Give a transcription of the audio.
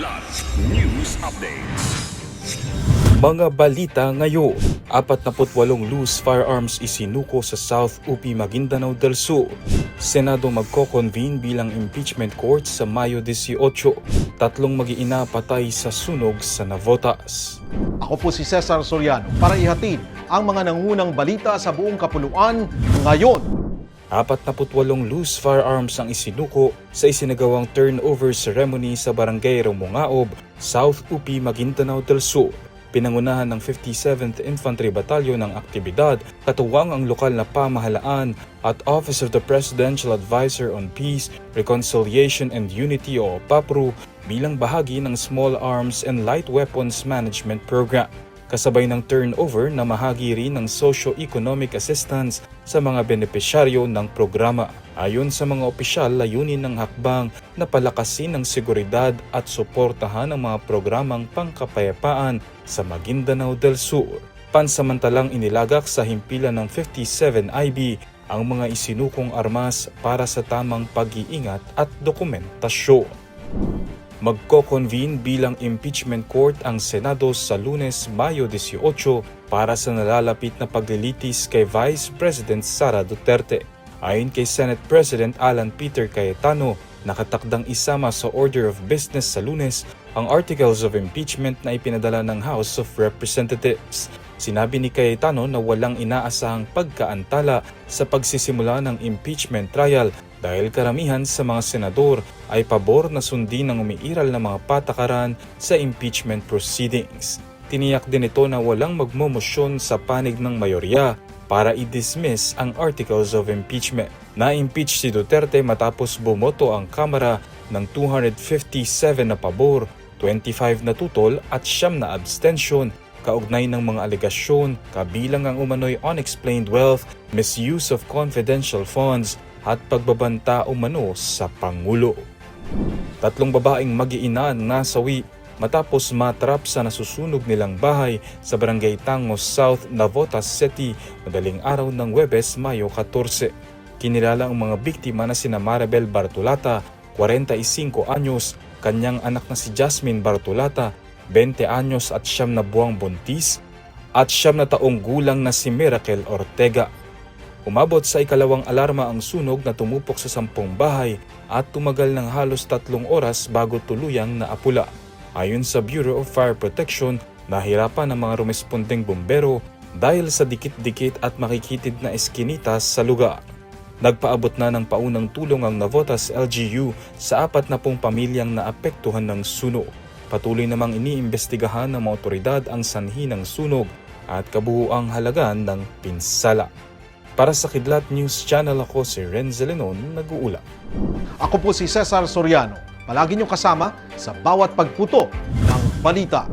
Kidlat News Updates. Mga balita ngayon, 48 loose firearms isinuko sa South UP Maguindanao del Sur. Senado magko-convene bilang impeachment court sa Mayo 18. Tatlong mag-iina patay sa sunog sa Navotas. Ako po si Cesar Soriano para ihatid ang mga nangunang balita sa buong kapuluan ngayon. 48 loose firearms ang isinuko sa isinagawang turnover ceremony sa Barangay Romungaob, South UP Maguindanao del Sur. Pinangunahan ng 57th Infantry Battalion ng aktibidad, katuwang ang lokal na pamahalaan at Office of the Presidential Advisor on Peace, Reconciliation and Unity o PAPRU bilang bahagi ng Small Arms and Light Weapons Management Program. Kasabay ng turnover na mahagi rin ng socio-economic assistance sa mga benepisyaryo ng programa. Ayon sa mga opisyal, layunin ng hakbang na palakasin ang seguridad at suportahan ang mga programang pangkapayapaan sa Maguindanao del Sur. Pansamantalang inilagak sa himpilan ng 57 IB ang mga isinukong armas para sa tamang pag-iingat at dokumentasyon. Magko-convene bilang impeachment court ang Senado sa Lunes, Mayo 18 para sa nalalapit na paglilitis kay Vice President Sara Duterte. Ayon kay Senate President Alan Peter Cayetano, nakatakdang isama sa Order of Business sa Lunes ang Articles of Impeachment na ipinadala ng House of Representatives. Sinabi ni Cayetano na walang inaasahang pagkaantala sa pagsisimula ng impeachment trial dahil karamihan sa mga senador ay pabor na sundin ang umiiral na mga patakaran sa impeachment proceedings. Tiniyak din ito na walang magmomosyon sa panig ng mayorya para i-dismiss ang Articles of Impeachment. Na-impeach si Duterte matapos bumoto ang Kamara ng 257 na pabor, 25 na tutol at 9 na abstention kaugnay ng mga alegasyon kabilang ang umano'y unexplained wealth, misuse of confidential funds at pagbabanta umano sa Pangulo. Tatlong babaeng mag-iina nasawi matapos matrap sa nasusunog nilang bahay sa Barangay Tangos South, Navotas City madaling araw ng Huwebes, Mayo 14. Kinilala ang mga biktima na sina Maribel Bartolata, 45 anyos, kanyang anak na si Jasmine Bartolata, 20 anyos at 9 na buwang buntis, at 9 na taong gulang na si Miracle Ortega. Umabot sa ikalawang alarma ang sunog na tumupok sa 10 bahay at tumagal ng halos 3 oras bago tuluyang naapula. Ayon sa Bureau of Fire Protection, nahirapan ang mga rumespondeng bumbero dahil sa dikit-dikit at makikitid na eskinitas sa lugar. Nagpaabot na ng paunang tulong ang Navotas LGU sa 40 pamilyang naapektuhan ng sunog. Patuloy namang iniimbestigahan ng mga otoridad ang sanhi ng sunog at kabuuang halagaan ng pinsala. Para sa Kidlat News Channel, ako si Renzo Lenon, nag-uula. Ako po si Cesar Soriano. Palagi niyong kasama sa bawat pagputo ng balita.